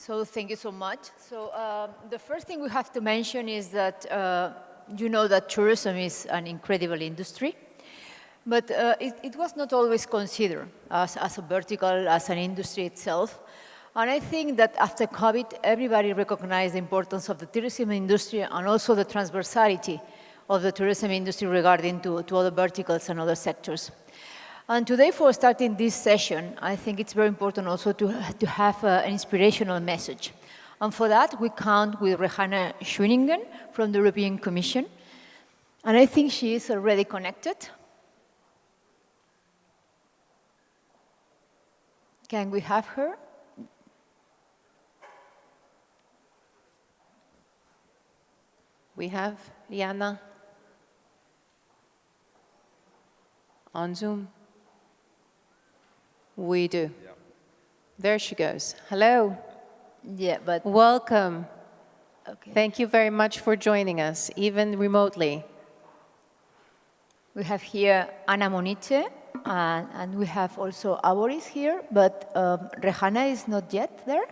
So thank you so much. So the first thing we have to mention is that you know that tourism is an incredible industry, but it was not always considered as a vertical, as an industry itself. And I think that after COVID, everybody recognized the importance of the tourism industry and also the transversality of the tourism industry regarding to other verticals and other sectors. And today, for starting this session, I think it's very important also to have an inspirational message. And for that, we count with Rehana Schwiningen from the European Commission. And I think she is already connected. Can we have her? We have Liana on Zoom. We do. Yeah. There she goes. Hello. Yeah, but... Welcome. Okay. Thank you very much for joining us, even remotely. We have here Ana Moniche, and we have also Aboris here, but Rehana is not yet there.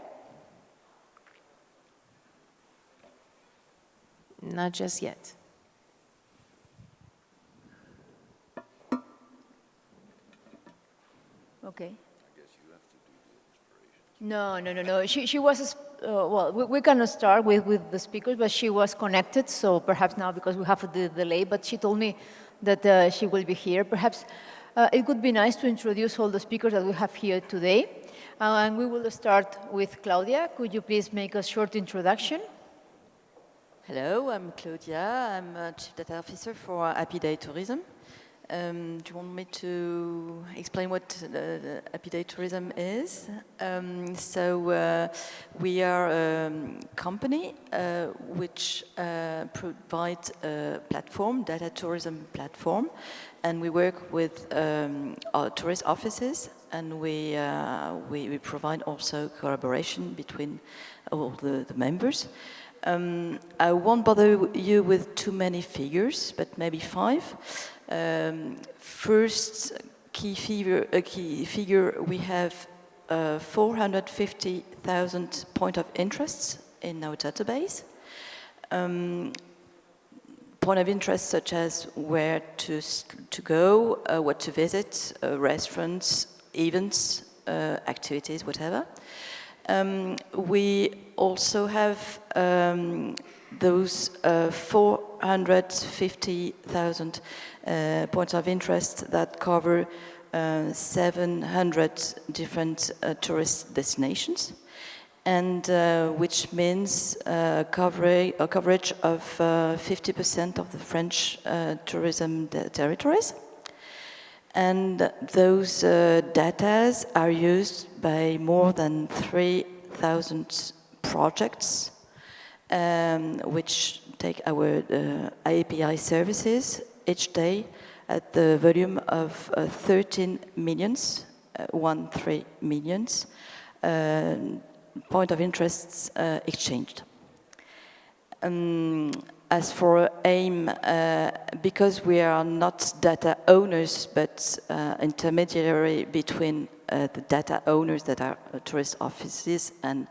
Not just yet. Okay. I guess you have to do the inspiration. No. She was, well, we cannot start with the speakers, but she was connected, so perhaps now because we have the delay, but she told me that she will be here. Perhaps it would be nice to introduce all the speakers that we have here today. And we will start with Claudia. Could you please make a short introduction? Hello, I'm Claudia. I'm a Chief Data Officer for Happy Day Tourism. Do you want me to explain what Happy Day Tourism is? We are a company which provides a platform, data tourism platform, and we work with our tourist offices, and we provide also collaboration between all the members. I won't bother you with too many figures, but maybe 5. First key figure, we have 450,000 point of interests in our database. Point of interest such as where to go, what to visit, restaurants, events, activities, whatever. We also have those 450,000 points of interest that cover 700 different tourist destinations, and which means a coverage of 50% of the French tourism territories. And those data are used by more than 3,000 projects, which take our API services each day at the volume of 13 millions, 13 millions point of interests exchanged. As for AIM, because we are not data owners, but intermediary between the data owners that are tourist offices and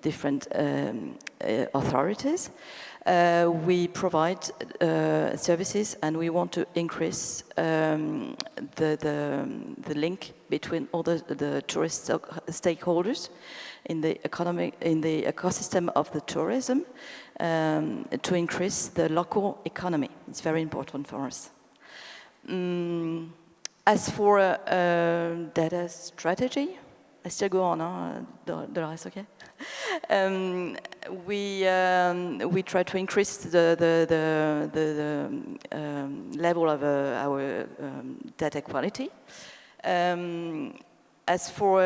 different authorities, we provide services, and we want to increase the link between all the tourist stakeholders in the economy, in the ecosystem of the tourism, to increase the local economy. It's very important for us. As for data strategy, I still go on, the rest, okay? We try to increase the level of our data quality. As for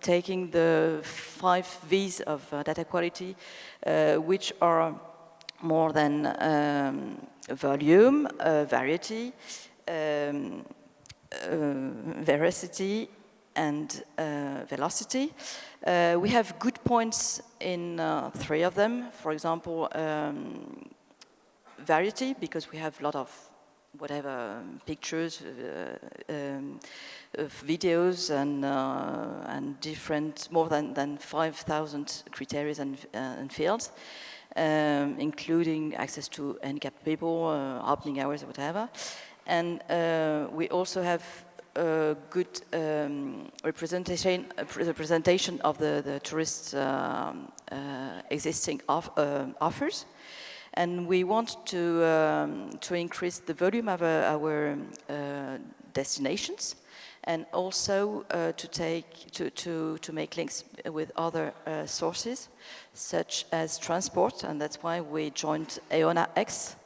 taking the 5 V's of data quality, which are more than volume, variety, veracity, and velocity. We have good points in 3 of them. For example, variety, because we have a lot of whatever pictures, of videos, and different more than 5,000 criteria and fields, including access to handicapped people, opening hours, or whatever. And we also have a good representation of the tourist existing offers. And we want to increase the volume of our destinations, and also to make links with other sources, such as transport, and that's why we joined Gaia-X,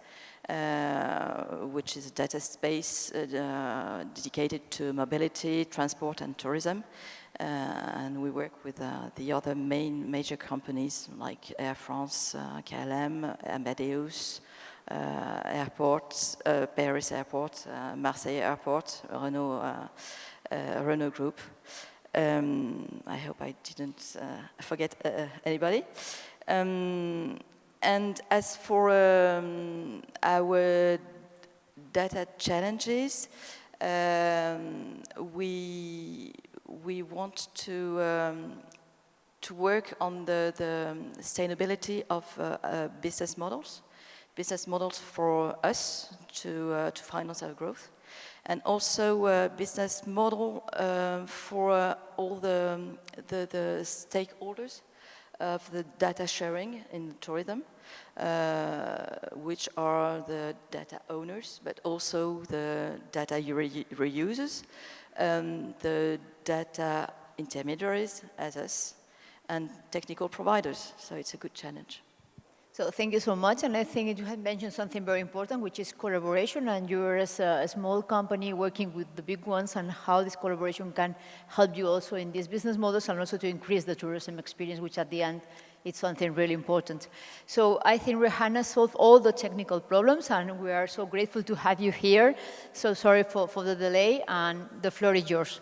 which is a data space dedicated to mobility, transport, and tourism. And we work with the other major companies like Air France, KLM, Amadeus, airports, Paris Airport, Marseille Airport, Renault Group. I hope I didn't forget anybody. And as for our data challenges, we want to work on the sustainability of business models for us to finance our growth, and also business model for all the stakeholders of the data sharing in tourism, which are the data owners, but also the data reusers, the data intermediaries as us, and technical providers. So it's a good challenge. So thank you so much, and I think you had mentioned something very important, which is collaboration, and you're as a small company working with the big ones, and how this collaboration can help you also in these business models, and also to increase the tourism experience, which at the end, it's something really important. So I think Rihanna solved all the technical problems, and we are so grateful to have you here. So sorry for the delay, and the floor is yours.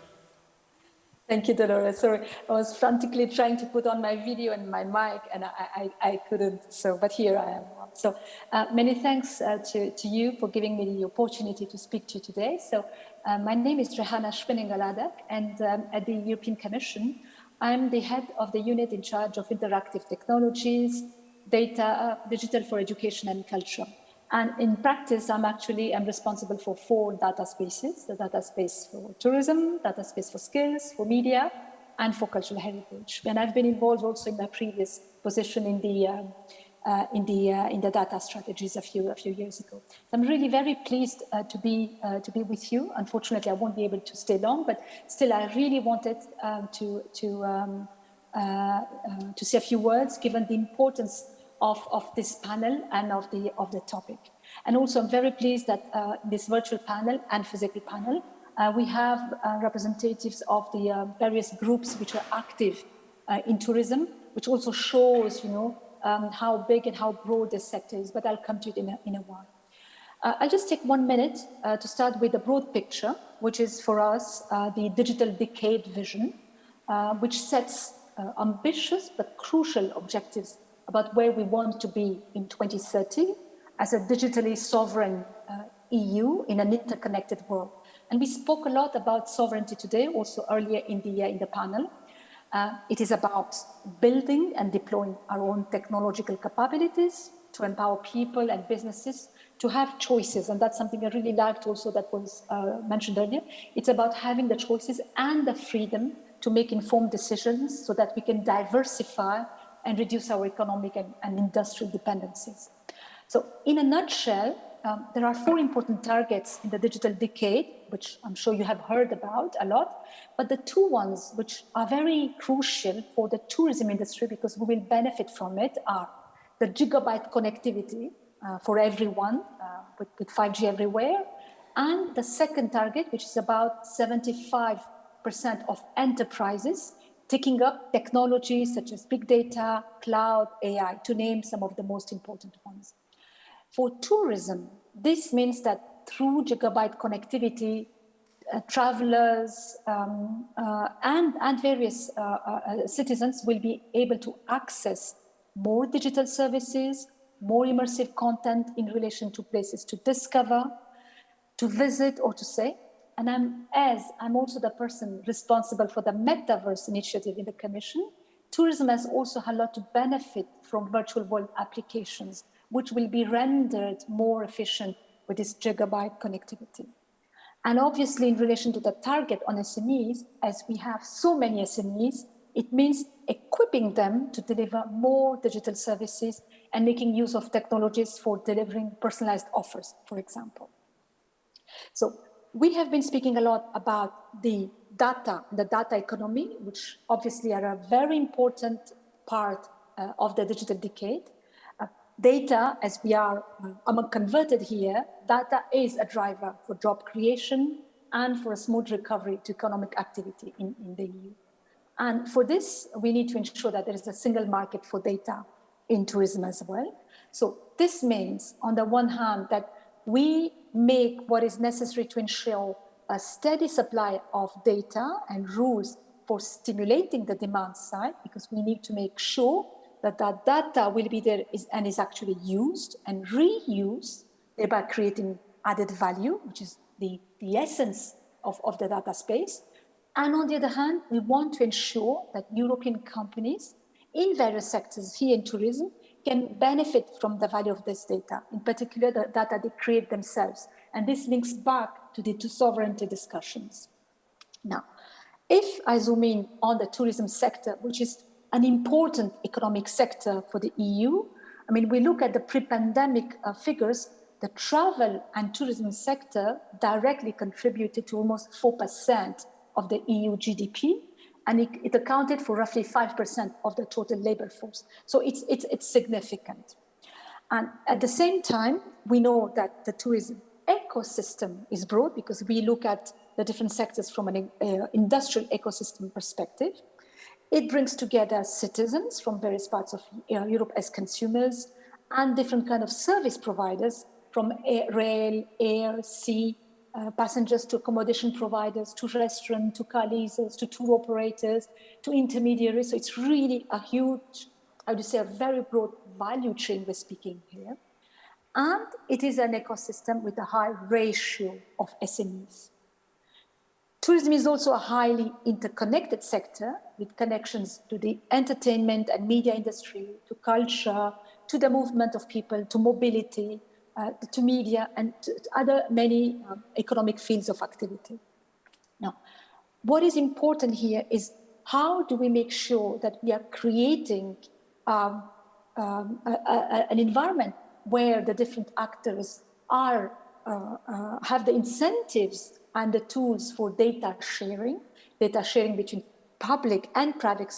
Thank you, Dolores. Sorry, I was frantically trying to put on my video and my mic, and I couldn't. So, but here I am. So, many thanks to you for giving me the opportunity to speak to you today. So, my name is Rihanna Schwinninger-Ladek, and at the European Commission, I'm the head of the unit in charge of interactive technologies, data, digital for education and culture. And in practice, I'm responsible for 4 data spaces: the data space for tourism, data space for skills, for media, and for cultural heritage. And I've been involved also in my previous position in the data strategies a few years ago. So I'm really very pleased to be with you. Unfortunately, I won't be able to stay long, but still, I really wanted to say a few words, given the importance of this panel and of the topic. And also, I'm very pleased that this virtual panel and physical panel, we have representatives of the various groups which are active in tourism, which also shows, how big and how broad this sector is. But I'll come to it in a while. I'll just take 1 minute to start with the broad picture, which is for us the digital decade vision, which sets ambitious but crucial objectives about where we want to be in 2030 as a digitally sovereign EU in an interconnected world. And we spoke a lot about sovereignty today, also earlier in the panel. It is about building and deploying our own technological capabilities to empower people and businesses to have choices. And that's something I really liked also that was mentioned earlier. It's about having the choices and the freedom to make informed decisions so that we can diversify and reduce our economic and industrial dependencies. So in a nutshell, there are 4 important targets in the digital decade, which I'm sure you have heard about a lot, but the 2 ones which are very crucial for the tourism industry, because we will benefit from it, are the gigabyte connectivity for everyone with 5G everywhere, and the second target, which is about 75% of enterprises taking up technologies such as big data, cloud, AI, to name some of the most important ones. For tourism, this means that through gigabyte connectivity, travelers and various citizens will be able to access more digital services, more immersive content in relation to places to discover, to visit or to say. And I'm also the person responsible for the Metaverse initiative in the Commission. Tourism has also had a lot to benefit from virtual world applications, which will be rendered more efficient with this gigabyte connectivity. And obviously, in relation to the target on SMEs, as we have so many SMEs, it means equipping them to deliver more digital services and making use of technologies for delivering personalized offers, for example. So we have been speaking a lot about the data economy, which obviously are a very important part of the digital decade. Data, as we are converted here, data is a driver for job creation and for a smooth recovery to economic activity in the EU. And for this, we need to ensure that there is a single market for data in tourism as well. So this means, on the one hand, that we make what is necessary to ensure a steady supply of data and rules for stimulating the demand side, because we need to make sure that that data will be there and is actually used and reused, thereby creating added value, which is the essence of the data space. And on the other hand, we want to ensure that European companies in various sectors here in tourism can benefit from the value of this data, in particular the data they create themselves. And this links back to the two sovereignty discussions. Now, if I zoom in on the tourism sector, which is an important economic sector for the EU, I mean, we look at the pre-pandemic figures, the travel and tourism sector directly contributed to almost 4% of the EU GDP, and it accounted for roughly 5% of the total labor force. So it's significant. And at the same time, we know that the tourism ecosystem is broad because we look at the different sectors from an industrial ecosystem perspective. It brings together citizens from various parts of Europe as consumers and different kind of service providers from rail, air, sea, passengers to accommodation providers, to restaurants, to car leasers, to tour operators, to intermediaries. So it's really a huge, I would say a very broad value chain we're speaking here. And it is an ecosystem with a high ratio of SMEs. Tourism is also a highly interconnected sector with connections to the entertainment and media industry, to culture, to the movement of people, to mobility, to media, and to other many economic fields of activity. Now, what is important here is how do we make sure that we are creating an environment where the different actors are have the incentives and the tools for data sharing between public and private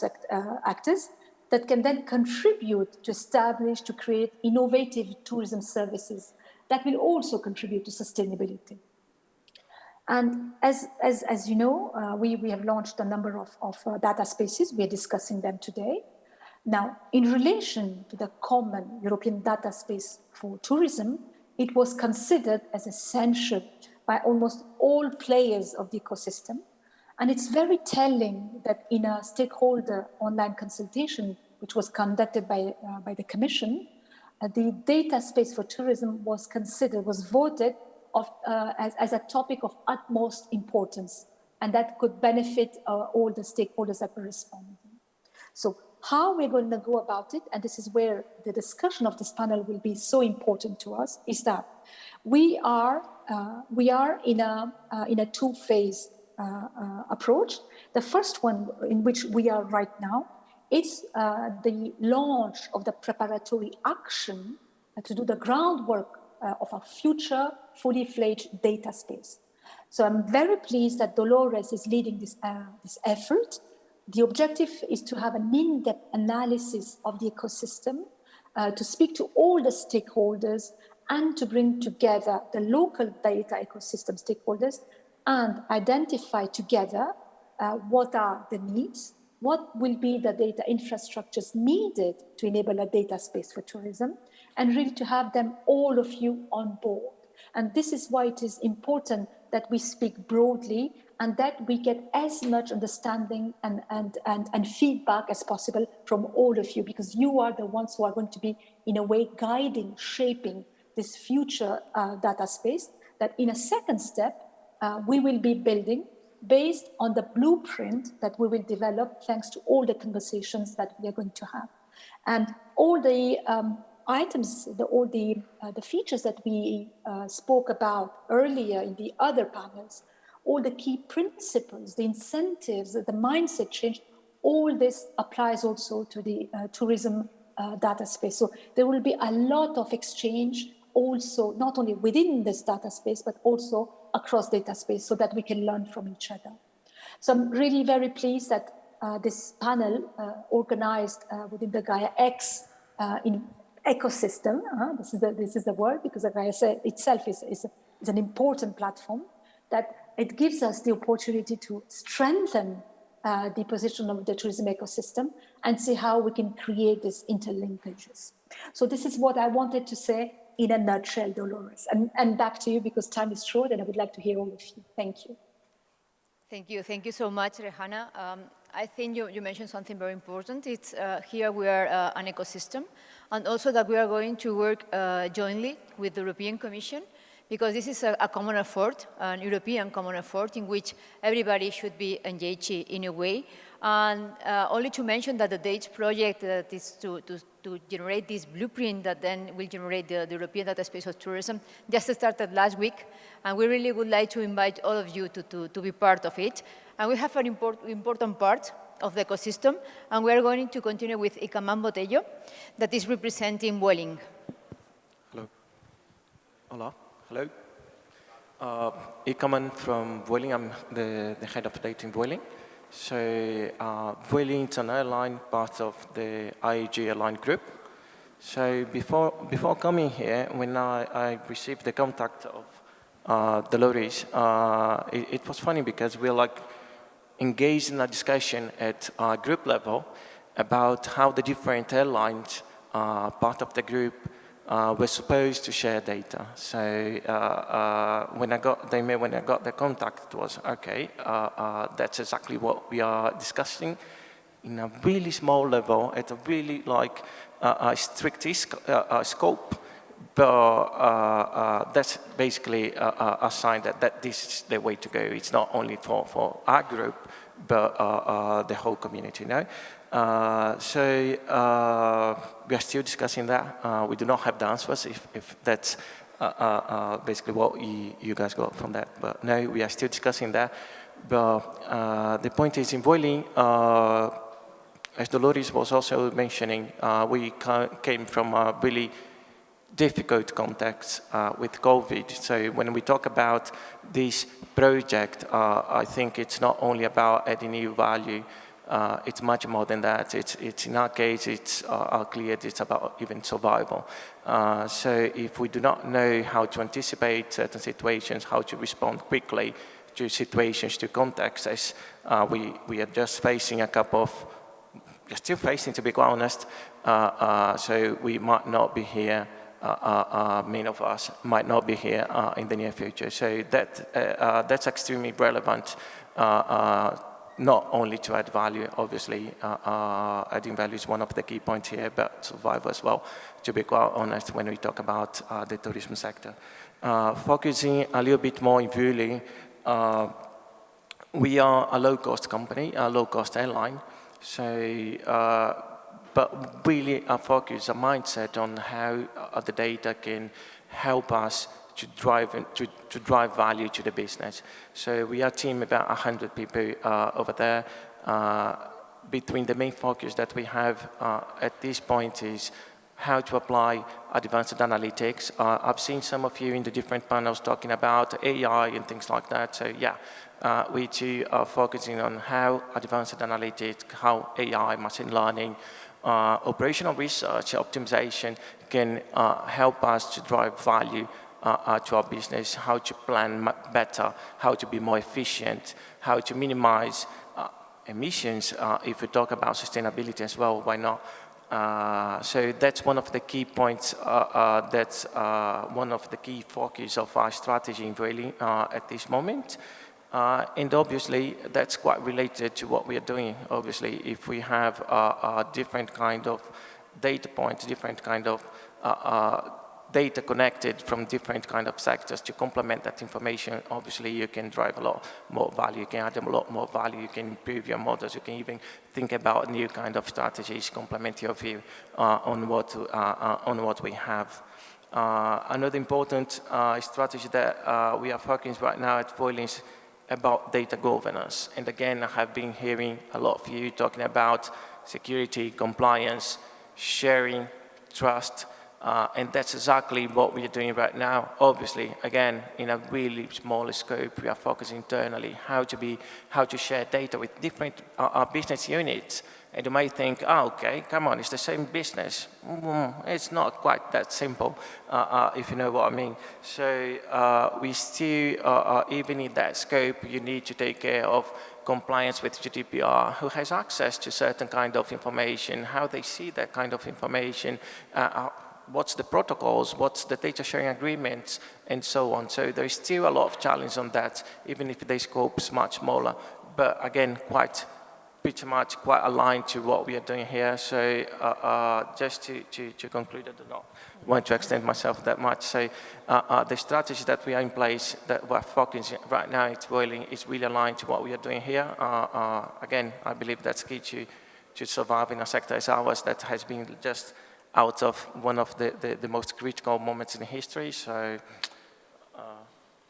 actors that can then contribute to establish, to create innovative tourism services that will also contribute to sustainability. And as you know, we have launched a number of data spaces. We are discussing them today. Now, in relation to the common European data space for tourism, it was considered as essential by almost all players of the ecosystem. And it's very telling that in a stakeholder online consultation, which was conducted by the Commission, the data space for tourism was voted as a topic of utmost importance, and that could benefit all the stakeholders that were responding. So how we're going to go about it, and this is where the discussion of this panel will be so important to us, is that we are in a two-phase approach. The first one, in which we are right now, is the launch of the preparatory action to do the groundwork of a future fully fledged data space. So I'm very pleased that Dolores is leading this effort. The objective is to have an in-depth analysis of the ecosystem, to speak to all the stakeholders and to bring together the local data ecosystem stakeholders and identify together what are the needs, what will be the data infrastructures needed to enable a data space for tourism, and really to have them, all of you, on board. And this is why it is important that we speak broadly and that we get as much understanding and feedback as possible from all of you, because you are the ones who are going to be, in a way, guiding, shaping this future data space that in a second step, we will be building based on the blueprint that we will develop thanks to all the conversations that we are going to have. And all the items, all the features that we spoke about earlier in the other panels, all the key principles, the incentives, the mindset change, all this applies also to the tourism data space. So there will be a lot of exchange also, not only within this data space, but also across data space so that we can learn from each other. So I'm really very pleased that this panel organized within the Gaia-X in ecosystem, this is the word, because the Gaia itself is an important platform, that it gives us the opportunity to strengthen the position of the tourism ecosystem and see how we can create these interlinkages. So this is what I wanted to say in a nutshell, Dolores. And back to you, because time is short and I would like to hear all of you. Thank you. Thank you so much, Rehana. I think you mentioned something very important. It's here we are an ecosystem, and also that we are going to work jointly with the European Commission, because this is a common effort, an European common effort in which everybody should be engaged in a way. And only to mention that the DATE project that is to generate this blueprint that then will generate the European data space of tourism just started last week. And we really would like to invite all of you to be part of it. And we have an important part of the ecosystem, and we are going to continue with Ikaman Botello, that is representing Vueling. Hello. Hola. Hello. Ikaman from Vueling. I'm the head of data in Vueling. So Vueling is an airline, part of the IAG airline group. So before coming here, when I received the contact of Dolores, it was funny because we're like engaged in a discussion at group level about how the different airlines, part of the group, were supposed to share data. So when I got the contact, it was okay. That's exactly what we are discussing in a really small level, at a really like strict scope. But that's basically a sign that this is the way to go. It's not only for our group, but the whole community. No? So we are still discussing that. We do not have the answers if that's basically what you guys got from that. But no, we are still discussing that. But the point is, in Vueling, as Dolores was also mentioning, we came from a really difficult context with COVID. So when we talk about this project, I think it's not only about adding new value. It's much more than that. It's in our case, it's clear it's about even survival. So if we do not know how to anticipate certain situations, how to respond quickly to situations, to contexts, we are just facing a couple of, we're still facing, to be quite honest. So we might not be here. Many of us might not be here in the near future. So that's extremely relevant. Not only to add value, obviously, adding value is one of the key points here, but survival as well, to be quite honest, when we talk about the tourism sector. Focusing a little bit more in Vueling, we are a low-cost company, a low-cost airline, so, but really our focus, our mindset on how the data can help us to drive value to the business. So we are a team about 100 people over there. Between the main focus that we have at this point is how to apply advanced analytics. I've seen some of you in the different panels talking about AI and things like that. So yeah, we too are focusing on how advanced analytics, how AI, machine learning, operational research, optimization can help us to drive value to our business, how to plan better, how to be more efficient, how to minimize emissions. If we talk about sustainability as well, why not? So that's one of the key points, that's one of the key focus of our strategy in Vueling at this moment. And obviously, that's quite related to what we are doing. Obviously, if we have a different kind of data points, different kind of data connected from different kind of sectors to complement that information, obviously you can drive a lot more value, you can add a lot more value, you can improve your models, you can even think about new kind of strategies, complement your view on what we have. Another important strategy that we are focusing right now at Voilin is about data governance. And again, I have been hearing a lot of you talking about security, compliance, sharing, trust, and that's exactly what we are doing right now. Obviously, again, in a really small scope, we are focusing internally how to share data with different business units. And you might think, oh, okay, come on, it's the same business. It's not quite that simple, if you know what I mean. So we still, even in that scope, you need to take care of compliance with GDPR, who has access to certain kind of information, how they see that kind of information, what's the protocols, what's the data sharing agreements, and so on. So there's still a lot of challenge on that, even if the scope is much smaller. But again, pretty much quite aligned to what we are doing here. So just to conclude, I do not want to extend myself that much. So the strategy that we are in place, that we're focusing right now, it's really aligned to what we are doing here. Again, I believe that's key to survive in a sector as ours that has been just out of one of the most critical moments in history. So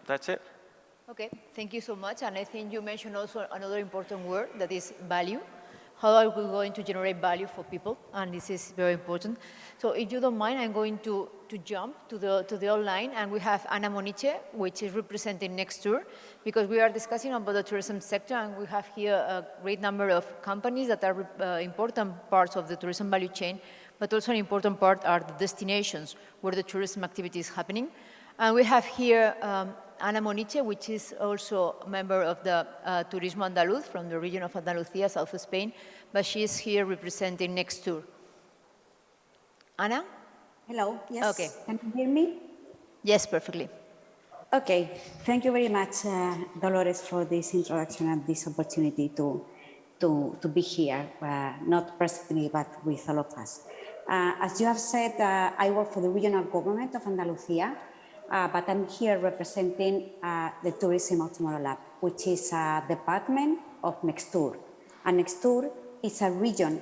that's it. Okay, thank you so much. And I think you mentioned also another important word, that is value. How are we going to generate value for people? And this is very important. So if you don't mind, I'm going to jump to the online, and we have Ana Moniche, which is representing Nextur, because we are discussing about the tourism sector, and we have here a great number of companies that are important parts of the tourism value chain, but also an important part are the destinations where the tourism activity is happening. And we have here Ana Moniche, which is also a member of the Turismo Andaluz from the region of Andalucía, south of Spain, but she is here representing Nextur. Ana? Hello, yes. Okay. Can you hear me? Yes, perfectly. Okay, thank you very much, Dolores, for this introduction and this opportunity to be here, not personally, but with all of us. As you have said, I work for the regional government of Andalucía, but I'm here representing the Tourism of Tomorrow Lab, which is a department of Nextur. And Nextur is a region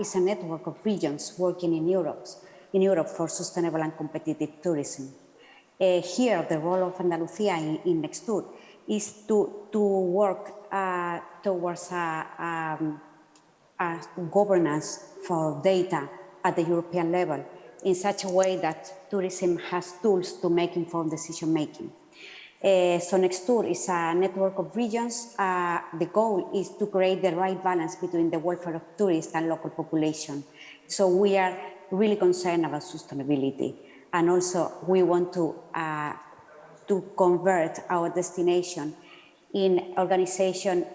is a network of regions working in Europe for sustainable and competitive tourism. Here, the role of Andalucía in Nextur is to work towards governance for data at the European level in such a way that tourism has tools to make informed decision making. So Nextur is a network of regions. The goal is to create the right balance between the welfare of tourists and local population. So we are really concerned about sustainability. And also we want to convert our destination in organization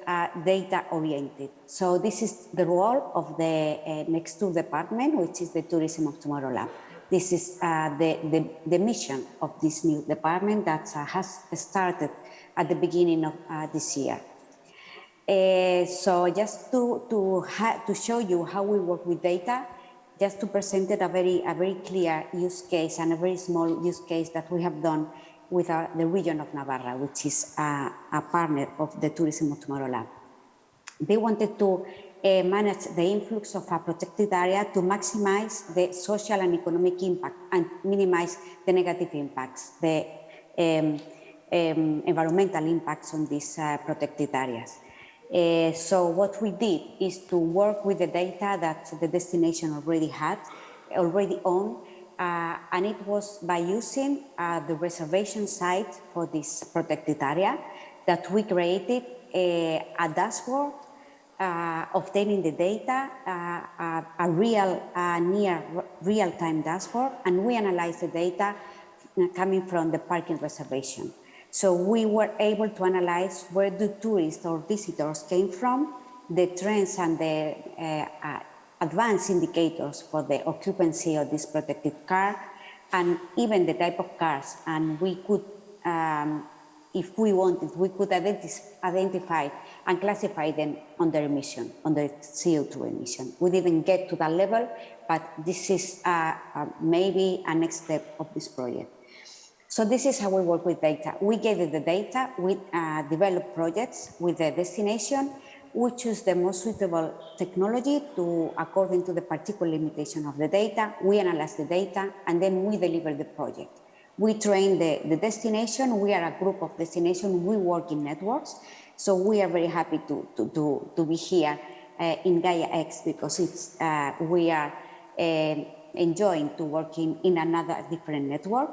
data-oriented. So this is the role of the Nextur department, which is the Tourism of Tomorrow Lab. This is the mission of this new department that has started at the beginning of this year. So just to show you how we work with data, just to present a very clear use case and a very small use case that we have done with the region of Navarra, which is a partner of the Tourism of Tomorrow Lab. They wanted to manage the influx of a protected area to maximize the social and economic impact and minimize the negative impacts, the environmental impacts on these protected areas. So what we did is to work with the data that the destination already owned, and it was by using the reservation site for this protected area that we created a dashboard obtaining the data, a near real-time dashboard, and we analyzed the data coming from the parking reservation. So we were able to analyze where the tourists or visitors came from, the trends and the advanced indicators for the occupancy of this protected car, and even the type of cars. And we could if we wanted, we could identify and classify them under emission, under CO2 emission. We didn't get to that level, but this is maybe a next step of this project. So this is how we work with data. We gather the data, we develop projects with the destination, we choose the most suitable technology according to the particular limitation of the data, we analyze the data, and then we deliver the project. We train the destination, we are a group of destination, we work in networks, so we are very happy to be here in Gaia-X because we are enjoying to work in another different network.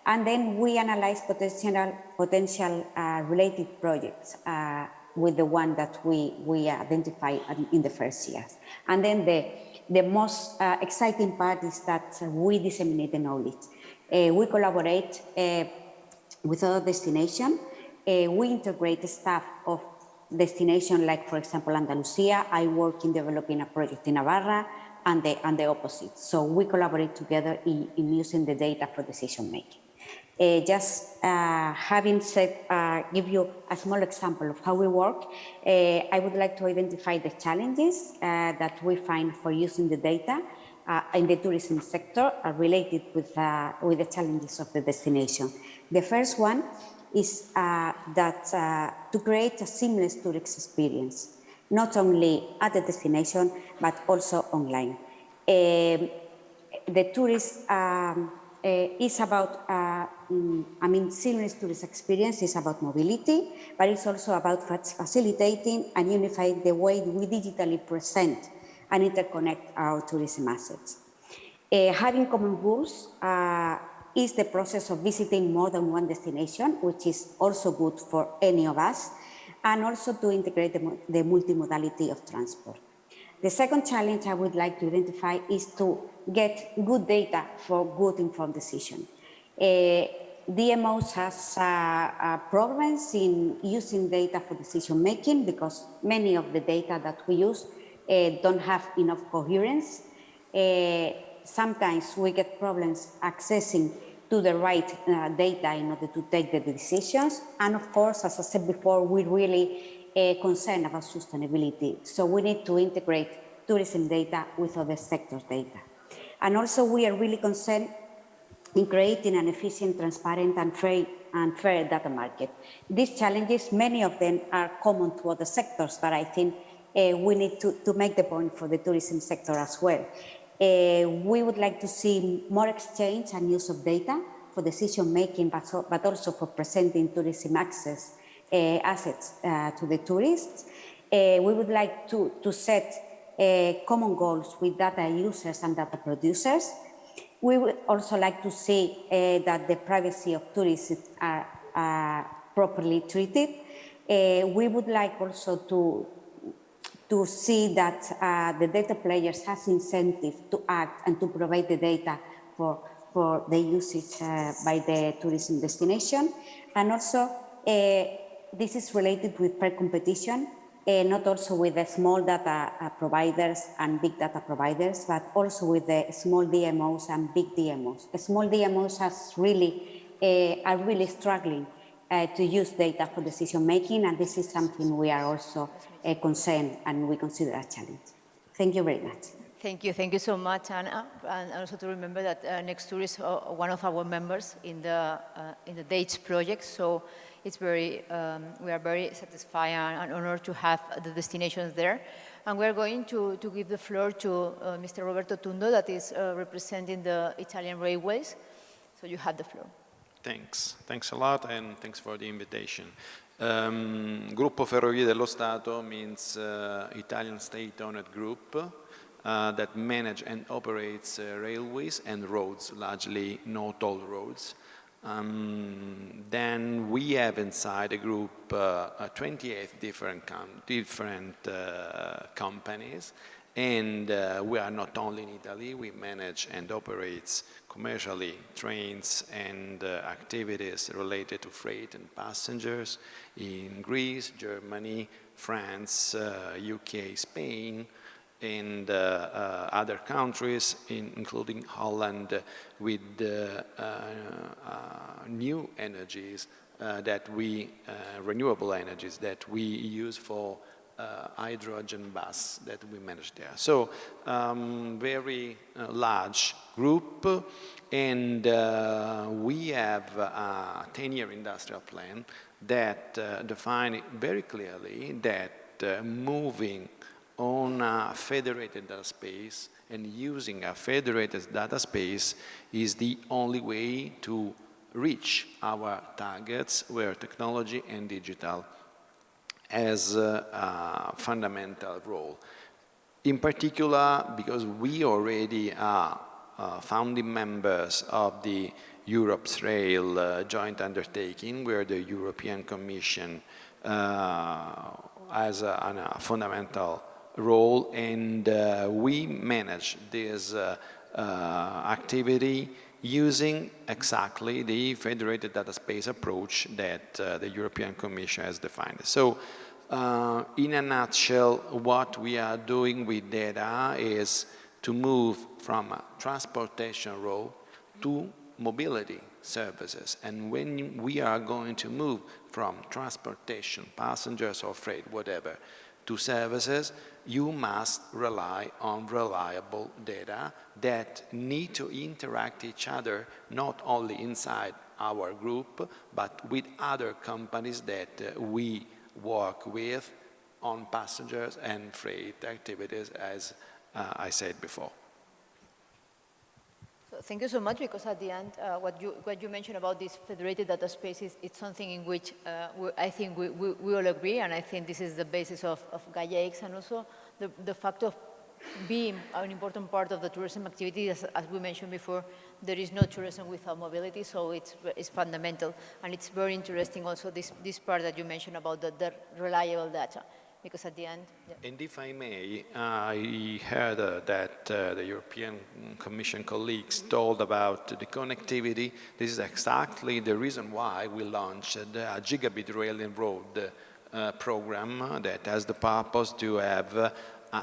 And then we analyze potential related projects with the one that we identify in the first years. And then the most exciting part is that we disseminate the knowledge. We collaborate with other destinations. We integrate the staff of destination, like for example Andalusia. I work in developing a project in Navarra, and the opposite. So we collaborate together in using the data for decision making. Just having said, give you a small example of how we work, I would like to identify the challenges that we find for using the data in the tourism sector related with the challenges of the destination. The first one is that to create a seamless tourist experience, not only at the destination, but also online. The tourist is about, seamless tourist experience is about mobility, but it's also about facilitating and unifying the way we digitally present and interconnect our tourism assets. Having common rules is the process of visiting more than one destination, which is also good for any of us, and also to integrate the multimodality of transport. The second challenge I would like to identify is to get good data for good informed decision. DMOs has problems in using data for decision making because many of the data that we use don't have enough coherence. Sometimes we get problems accessing to the right data in order to take the decisions. And of course, as I said before, we really concerned about sustainability. So we need to integrate tourism data with other sectors' data. And also we are really concerned in creating an efficient, transparent and fair data market. These challenges, many of them are common to other sectors, but I think we need to make the point for the tourism sector as well. We would like to see more exchange and use of data for decision making, but also for presenting tourism assets to the tourists. We would like to set common goals with data users and data producers. We would also like to see that the privacy of tourists are properly treated. We would like also to see that the data players has incentive to act and to provide the data for the usage by the tourism destination. And also, this is related with fair competition, not also with the small data providers and big data providers, but also with the small DMOs and big DMOs. The small DMOs are really struggling to use data for decision making, and this is something we are also concerned and we consider a challenge. Thank you very much. Thank you so much, Anna. And also to remember that Nextur is one of our members in the DATES project. So it's we are very satisfied and honored to have the destinations there. And we're going to give the floor to Mr. Roberto Tundo, that is representing the Italian Railways. So you have the floor. Thanks. Thanks a lot, and thanks for the invitation. Gruppo Ferrovie dello Stato means Italian state-owned group that manage and operates railways and roads, largely no toll roads. Then we have inside the group 28 different companies, and we are not only in Italy, we manage and operate commercially trains and activities related to freight and passengers in Greece, Germany, France, UK, Spain, and other countries, including Holland, with new energies renewable energies that we use for hydrogen bus that we manage there. So very large group, and we have a 10-year industrial plan that defines very clearly that moving on a federated data space and using a federated data space is the only way to reach our targets where technology and digital has a fundamental role. In particular, because we already are founding members of the Europe's Rail joint undertaking, where the European Commission has a fundamental role, and we manage this activity using exactly the federated data space approach that the European Commission has defined. So, in a nutshell, what we are doing with data is to move from a transportation role to mobility services. And when we are going to move from transportation, passengers or freight, whatever, to services, you must rely on reliable data that need to interact each other, not only inside our group, but with other companies that we work with on passengers and freight activities, as I said before. So thank you so much, because at the end, what you mentioned about these federated data spaces, it's something in which I think we all agree, and I think this is the basis of Gaia-X, and also the fact of being an important part of the tourism activity. As we mentioned before, there is no tourism without mobility, so it's fundamental. And it's very interesting also this part that you mentioned about the reliable data, because at the end... Yeah. And if I may, I heard that the European Commission colleagues told about the connectivity. This is exactly the reason why we launched a Gigabit Rail and Road program that has the purpose to have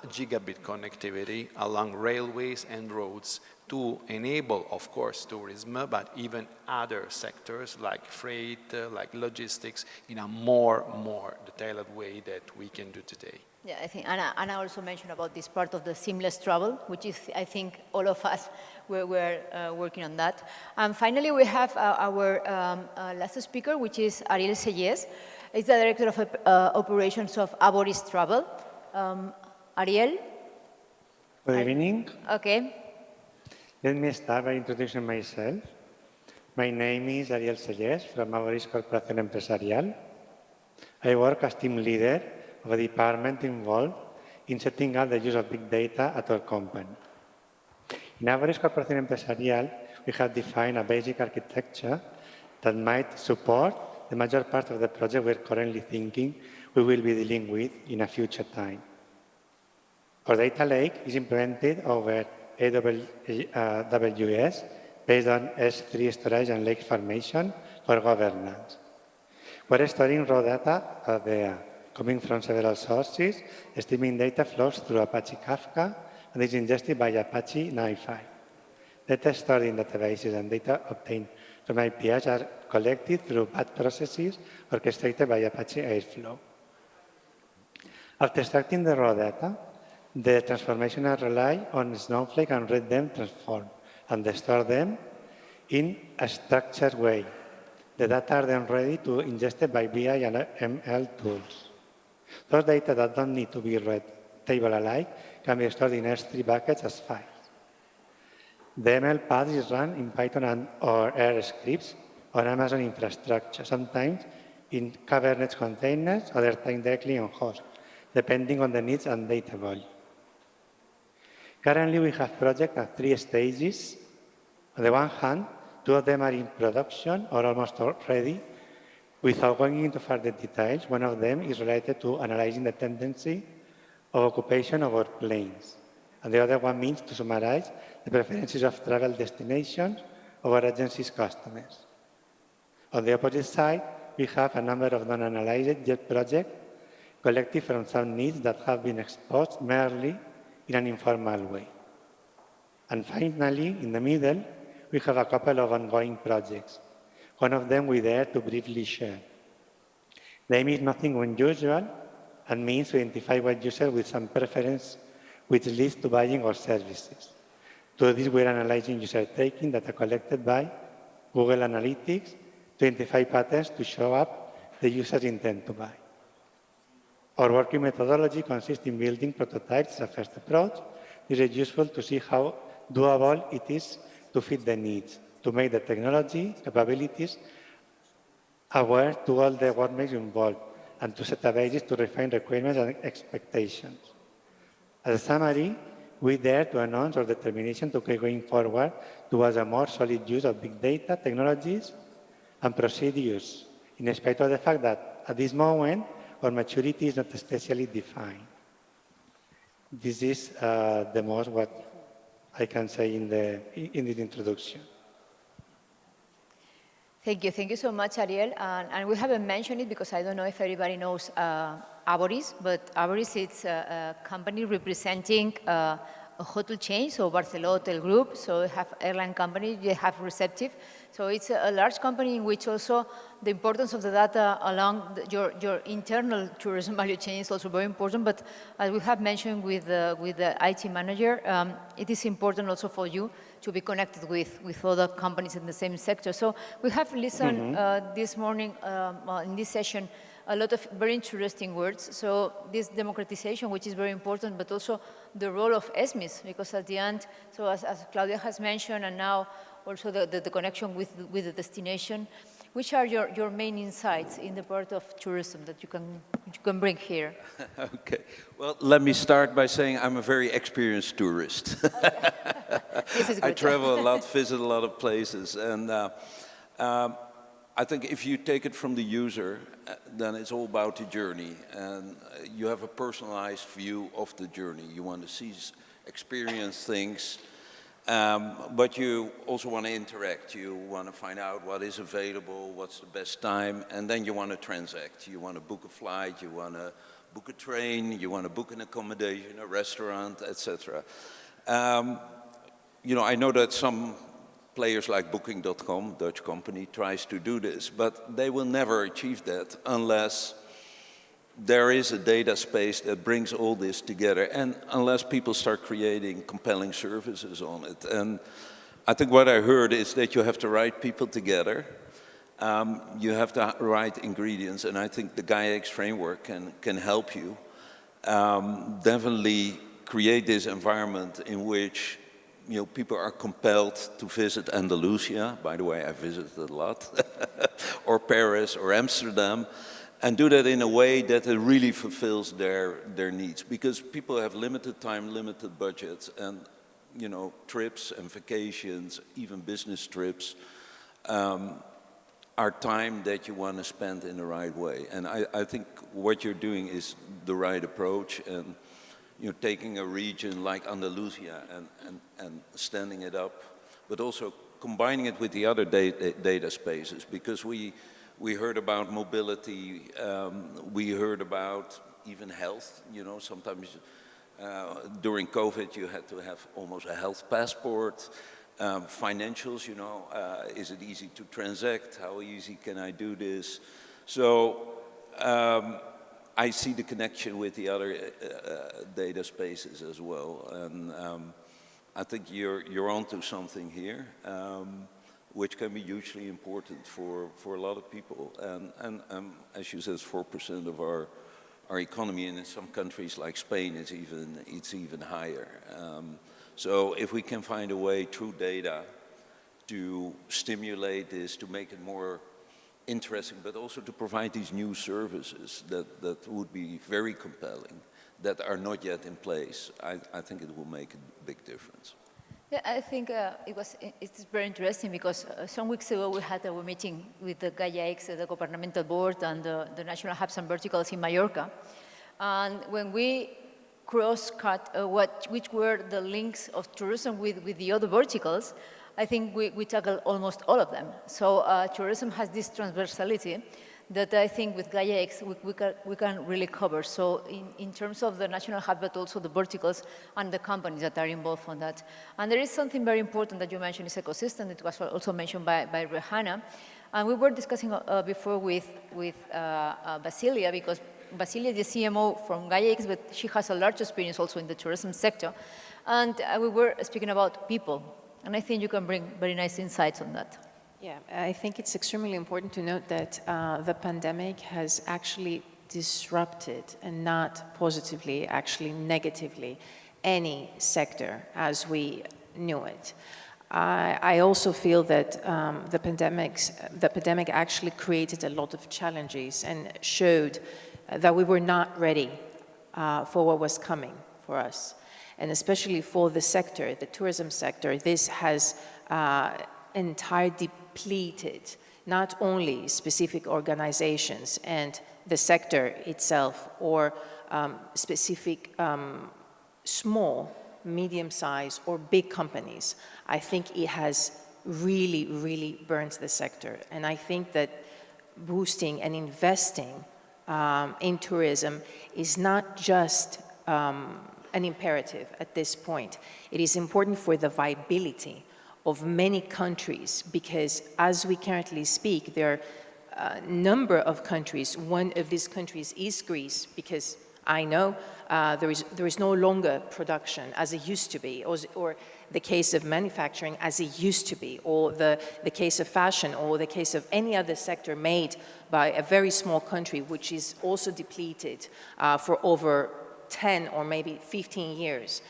gigabit connectivity along railways and roads to enable, of course, tourism, but even other sectors like freight, like logistics, in a more detailed way that we can do today. Yeah, I think Anna also mentioned about this part of the seamless travel, which is, I think, all of us we're working on that. And finally, we have our last speaker, which is Ariel Sellés. He's the Director of Operations of Aboris Travel. Ariel? Good evening. Okay. Let me start by introducing myself. My name is Ariel Sellés from Aboris Corporación Empresarial. I work as team leader of a department involved in setting up the use of big data at our company. In Aboris Corporación Empresarial, we have defined a basic architecture that might support the major part of the project we're currently thinking we will be dealing with in a future time. Our data lake is implemented over AWS based on S3 storage and lake formation for governance. We're storing raw data there, coming from several sources. Streaming data flows through Apache Kafka and is ingested by Apache NiFi. Data stored in databases and data obtained from APIs are collected through batch processes orchestrated by Apache Airflow. After extracting the raw data, the transformational rely on Snowflake and read them transform and store them in a structured way. The data are then ready to ingested by BI and ML tools. Those data that don't need to be read table alike can be stored in S3 buckets as files. The ML path is run in Python or R scripts or Amazon infrastructure, sometimes in Kubernetes containers, other times directly on host, depending on the needs and data volume. Currently, we have projects at 3 stages. On the one hand, 2 of them are in production or almost ready. Without going into further details, one of them is related to analyzing the tendency of occupation of our planes. And the other one means to summarize the preferences of travel destinations of our agency's customers. On the opposite side, we have a number of non-analyzed yet projects collected from some needs that have been exposed merely in an informal way. And finally, in the middle, we have a couple of ongoing projects One of them we dare to briefly share. The aim is nothing unusual and means to identify one user with some preference which leads to buying our services. To do this, we're analyzing user taking data collected by Google Analytics to identify patterns to show up the user's intent to buy. Our working methodology consists in building prototypes as a first approach. It is useful to see how doable it is to fit the needs, to make the technology capabilities aware to all the workmates involved, and to set a basis to refine requirements and expectations. As a summary, we dare to announce our determination to keep going forward towards a more solid use of big data technologies and procedures, in spite of the fact that at this moment, our maturity is not especially defined. This is the most what I can say in this introduction. Thank you so much, Ariel. And we haven't mentioned it because I don't know if everybody knows Aboris, but Aboris is a company representing a hotel chain, so Barceló Hotel Group, so they have airline company, they have Receptive. So it's a large company in which also the importance of the data along your internal tourism value chain is also very important. But as we have mentioned with the IT manager, it is important also for you to be connected with other companies in the same sector. So we have listened this morning in this session a lot of very interesting words. So this democratization, which is very important, but also the role of SMEs, because at the end, so as Claudia has mentioned, and now also the connection with the destination, which are your main insights in the part of tourism that you can bring here? Okay. Well, let me start by saying I'm a very experienced tourist. This is good. I travel a lot, visit a lot of places, and I think if you take it from the user, then it's all about the journey, and you have a personalized view of the journey. You want to see, experience things, but you also want to interact. You want to find out what is available, what's the best time, and then you want to transact. You want to book a flight, you want to book a train, you want to book an accommodation, a restaurant, etc. You know, I know that some players like Booking.com, Dutch company, tries to do this, but they will never achieve that unless there is a data space that brings all this together, and unless people start creating compelling services on it. And I think what I heard is that you have the right people together, you have the right ingredients, and I think the Gaia-X framework can help you definitely create this environment in which people are compelled to visit Andalusia. By the way, I visited a lot, or Paris, or Amsterdam, and do that in a way that it really fulfills their needs. Because people have limited time, limited budgets, and trips and vacations, even business trips, are time that you want to spend in the right way. And I think what you're doing is the right approach, and taking a region like Andalusia and standing it up, but also combining it with the other data spaces, because we heard about mobility, we heard about even health. Sometimes during COVID you had to have almost a health passport. Financials, is it easy to transact? How easy can I do this? So I see the connection with the other data spaces as well, and I think you're onto something here, which can be hugely important for a lot of people. And as you said, 4% of our economy, and in some countries like Spain, it's even higher. So if we can find a way through data to stimulate this, to make it more interesting, but also to provide these new services that would be very compelling, that are not yet in place, I think it will make a big difference. Yeah, I think it's very interesting because some weeks ago we had a meeting with the Gaia-X, the governmental board, and the national hubs and verticals in Mallorca. And when we cross-cut which were the links of tourism with the other verticals, I think we tackle almost all of them. So tourism has this transversality that I think with Gaia-X we can really cover. So in terms of the national hub, but also the verticals and the companies that are involved on that. And there is something very important that you mentioned, is ecosystem. It was also mentioned by Rehana. And we were discussing before with Basilia, because Basilia is the CMO from Gaia-X, but she has a large experience also in the tourism sector. And we were speaking about people. And I think you can bring very nice insights on that. Yeah, I think it's extremely important to note that the pandemic has actually disrupted, and not positively, actually negatively, any sector as we knew it. I also feel that the pandemic actually created a lot of challenges and showed that we were not ready for what was coming for us. And especially for the sector, the tourism sector, this has entirely depleted not only specific organizations and the sector itself, or specific small, medium-sized, or big companies. I think it has really, really burned the sector. And I think that boosting and investing in tourism is not just an imperative at this point. It is important for the viability of many countries, because as we currently speak, there are a number of countries. One of these countries is Greece, because I know there is no longer production as it used to be, or the case of manufacturing as it used to be, or the case of fashion, or the case of any other sector made by a very small country, which is also depleted for over 10 or maybe 15 years,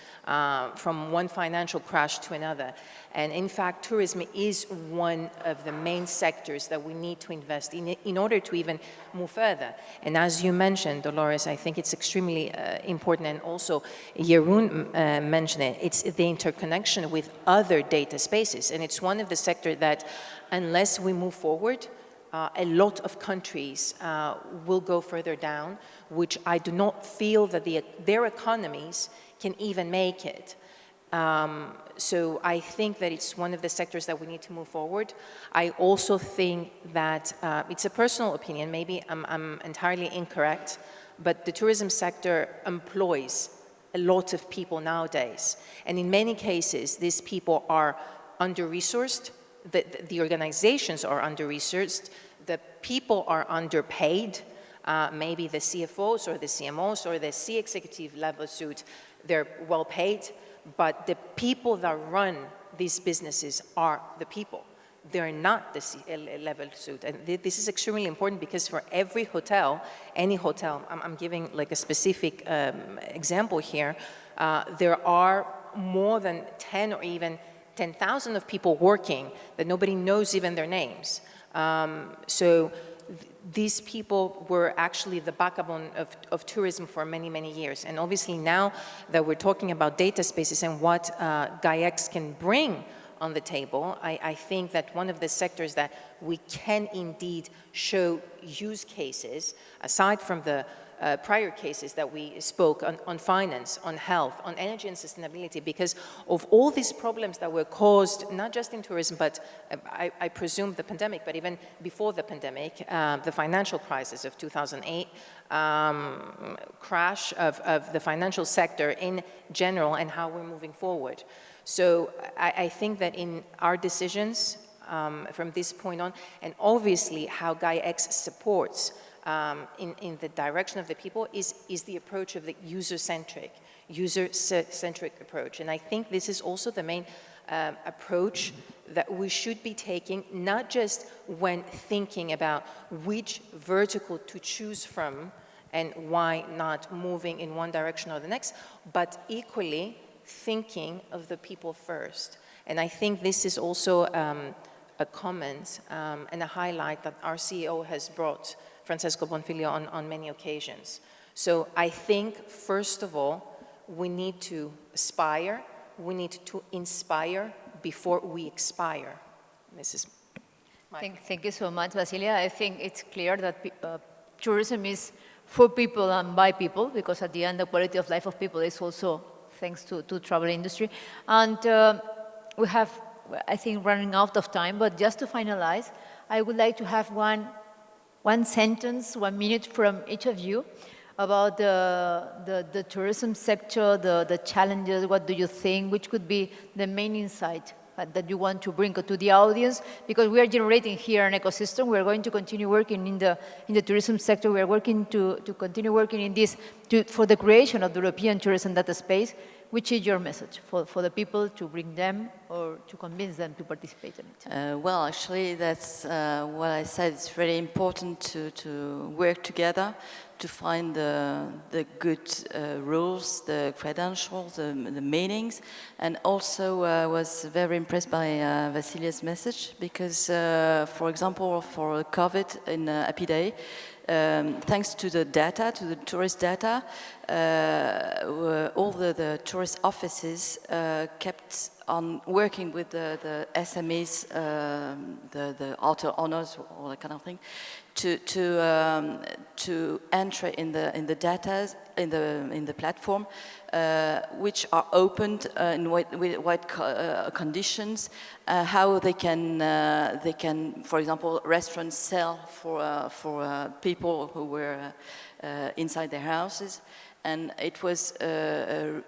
from one financial crash to another. And in fact, tourism is one of the main sectors that we need to invest in order to even move further. And as you mentioned, Dolores, I think it's extremely important, and also Jeroen mentioned it, it's the interconnection with other data spaces. And it's one of the sectors that, unless we move forward, a lot of countries will go further down, which I do not feel that their economies can even make it. So I think that it's one of the sectors that we need to move forward. I also think that it's a personal opinion, maybe I'm entirely incorrect, but the tourism sector employs a lot of people nowadays. And in many cases, these people are under-resourced, the organizations are under-resourced, the people are underpaid, maybe the CFOs or the CMOs or the C-executive level suit, they're well paid, but the people that run these businesses are the people. They're not the C-level suit. And this is extremely important, because for every hotel, any hotel, I'm giving like a specific example here, there are more than 10 or even 10,000 of people working that nobody knows even their names. So these people were actually the backbone of tourism for many, many years. And obviously now that we're talking about data spaces and what Gaia-X can bring on the table, I think that one of the sectors that we can indeed show use cases, aside from the prior cases that we spoke on finance, on health, on energy and sustainability, because of all these problems that were caused, not just in tourism, but I presume the pandemic, but even before the pandemic, the financial crisis of 2008, crash of the financial sector in general, and how we're moving forward. So I think that in our decisions from this point on, and obviously how Gaia-X supports in the direction of the people is the approach of the user-centric approach. And I think this is also the main approach that we should be taking, not just when thinking about which vertical to choose from and why not moving in one direction or the next, but equally thinking of the people first. And I think this is also a comment and a highlight that our CEO has brought, Francesco Bonfiglio, on many occasions. So I think, first of all, we need to aspire, we need to inspire before we expire. This is Thank you so much, Basilia. I think it's clear that tourism is for people and by people, because at the end, the quality of life of people is also thanks to travel industry. And we have, I think, running out of time, but just to finalize, I would like to have one sentence, 1 minute from each of you about the tourism sector, the challenges, what do you think, which could be the main insight that you want to bring to the audience, because we are generating here an ecosystem. We are going to continue working in the tourism sector. We are working to continue working in this for the creation of the European tourism data space. Which is your message for the people to bring them or to convince them to participate in it? Well, actually, that's what I said. It's really important to work together to find the good rules, the credentials, the meanings. And also was very impressed by Vasilia's message because, for example, for COVID in Happy Day, thanks to the data, to the tourist data, all the tourist offices kept on working with the SMEs, the auto owners, all that kind of thing, to enter in the data in the platform, which are opened in wide conditions. How they can, for example, restaurants sell for people who were inside their houses. And it was an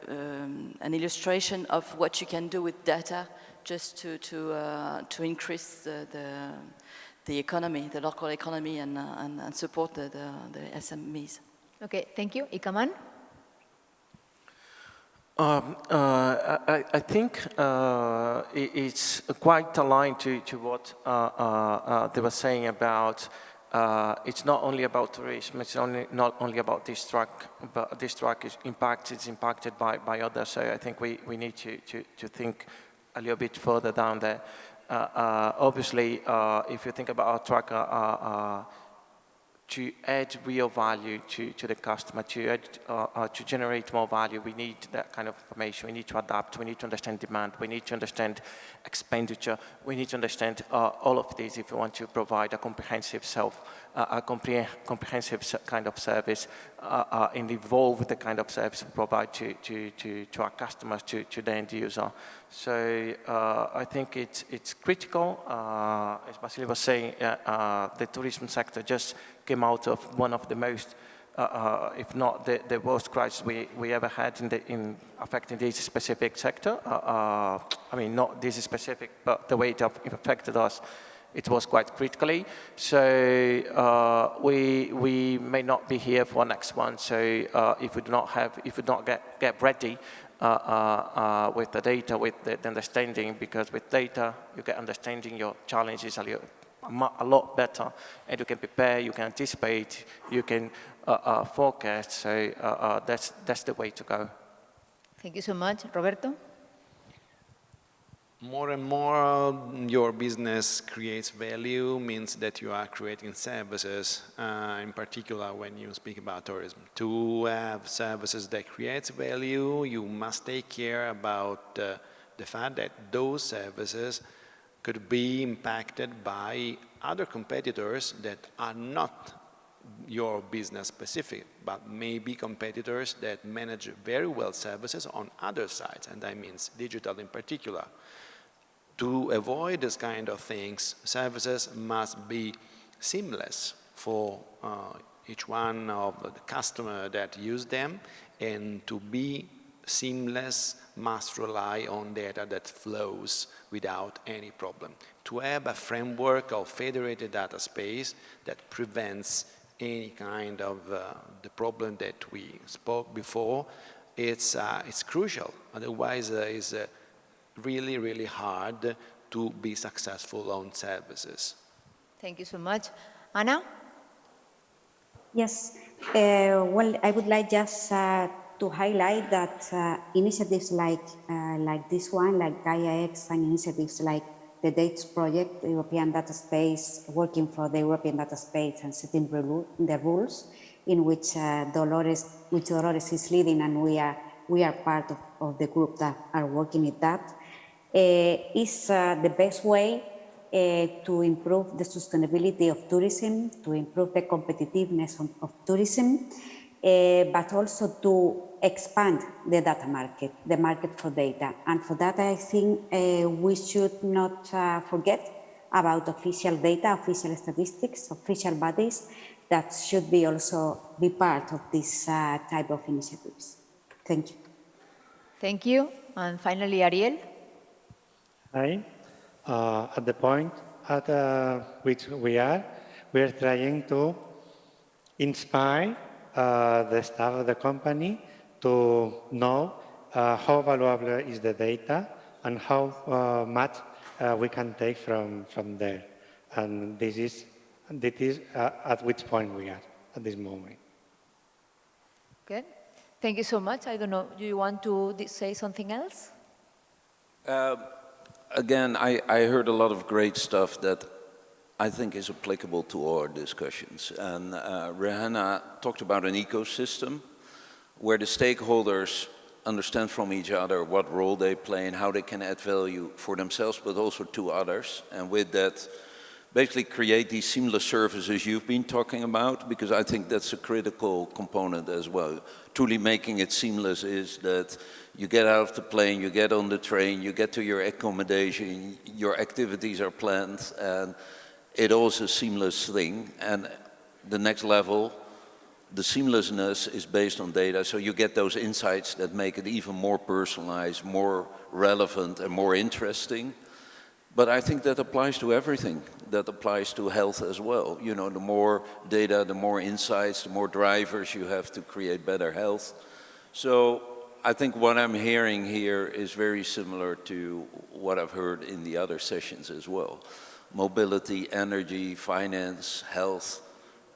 illustration of what you can do with data just to increase the economy, the local economy, and support the SMEs. Okay, thank you. Ikaman? I think it's quite aligned to what they were saying about it's not only about tourism, it's not only about this track, but this track is impacted by others. So I think we need to think a little bit further down there. Obviously, if you think about our track, to add real value to the customer, to generate more value, we need that kind of information. We need to adapt. We need to understand demand. We need to understand expenditure. We need to understand all of these if we want to provide a comprehensive comprehensive kind of service and evolve the kind of service we provide to our customers, to the end user. So I think it's critical. As Vasily was saying, the tourism sector just came out of one of the most, if not the worst crisis we ever had in affecting this specific sector. I mean, not this specific, but the way it affected us, it was quite critically. So we may not be here for next one. So if we do not get ready with the data, with the understanding, because with data you get understanding your challenges a lot better, and you can prepare, you can anticipate, you can forecast. So that's the way to go. Thank you so much. Roberto? More and more your business creates value means that you are creating services, in particular when you speak about tourism. To have services that create value, you must take care about the fact that those services could be impacted by other competitors that are not your business specific, but maybe competitors that manage very well services on other sides, and that means digital in particular. To avoid this kind of things, services must be seamless for each one of the customer that use them, and to be seamless must rely on data that flows without any problem. To have a framework of federated data space that prevents any kind of the problem that we spoke before, it's crucial. Otherwise, it's really, really hard to be successful on services. Thank you so much. Anna? Yes. Well, I would like just to highlight that initiatives like this one, like Gaia-X, and initiatives like the DATES project, the European Data Space, working for the European Data Space and setting the rules in which Dolores is leading, and we are part of the group that are working at that, is the best way to improve the sustainability of tourism, to improve the competitiveness of tourism, but also to expand the data market, the market for data. And for that, I think we should not forget about official data, official statistics, official bodies that should be also be part of this type of initiatives. Thank you. Thank you. And finally, Ariel? time, at the point at which we are trying to inspire the staff of the company to know how valuable is the data and how much we can take from there. And this is at which point we are at this moment. Okay. Thank you so much. I don't know, do you want to say something else? Again, I heard a lot of great stuff that I think is applicable to all our discussions. And Rihanna talked about an ecosystem where the stakeholders understand from each other what role they play and how they can add value for themselves, but also to others. And with that, basically create these seamless services you've been talking about, because I think that's a critical component as well. Truly making it seamless is that you get out of the plane, you get on the train, you get to your accommodation, your activities are planned, and it all is a seamless thing. And the next level, the seamlessness is based on data, so you get those insights that make it even more personalized, more relevant, and more interesting. But I think that applies to everything. That applies to health as well. You know, the more data, the more insights, the more drivers you have to create better health. So I think what I'm hearing here is very similar to what I've heard in the other sessions as well. Mobility, energy, finance, health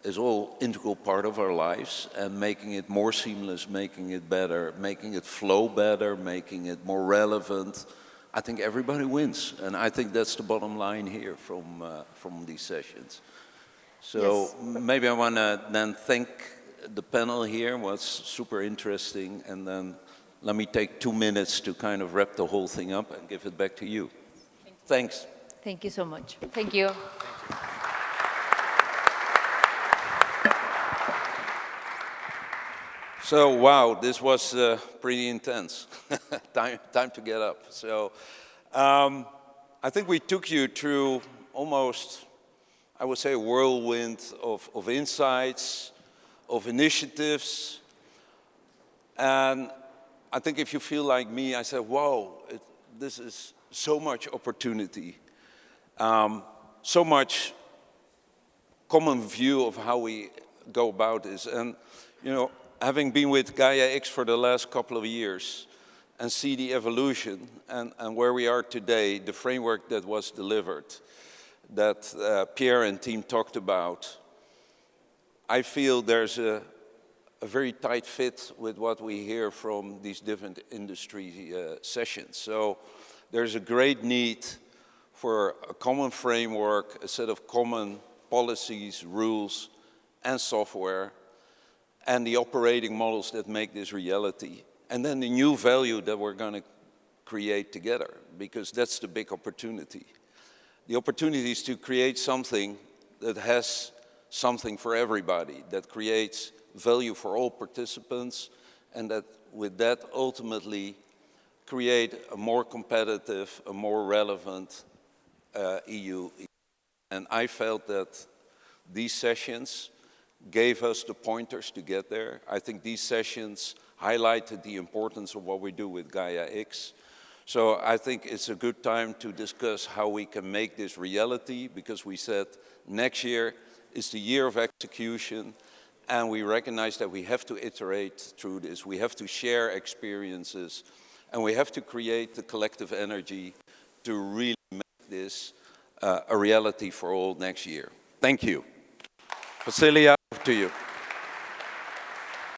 is all integral part of our lives, and making it more seamless, making it better, making it flow better, making it more relevant, I think everybody wins, and I think that's the bottom line here from these sessions. So yes. Maybe I want to then thank the panel here. It was super interesting, and then let me take 2 minutes to kind of wrap the whole thing up and give it back to you. Thanks. Thank you so much. Thank you. So, wow, this was pretty intense. time to get up. So, I think we took you through almost, I would say, a whirlwind of insights, of initiatives. And I think if you feel like me, I said, wow, this is so much opportunity, so much common view of how we go about this. And, you know, having been with Gaia-X for the last couple of years and see the evolution and where we are today, the framework that was delivered, that Pierre and team talked about, I feel there's a very tight fit with what we hear from these different industry sessions. So there's a great need for a common framework, a set of common policies, rules, and software, and the operating models that make this reality. And then the new value that we're going to create together, because that's the big opportunity. The opportunity is to create something that has something for everybody, that creates value for all participants, and that with that ultimately create a more competitive, a more relevant EU. And I felt that these sessions gave us the pointers to get there. I think these sessions highlighted the importance of what we do with Gaia-X. So I think it's a good time to discuss how we can make this reality, because we said next year is the year of execution, and we recognize that we have to iterate through this. We have to share experiences, and we have to create the collective energy to really make this a reality for all next year. Thank you. Vasilia, over to you.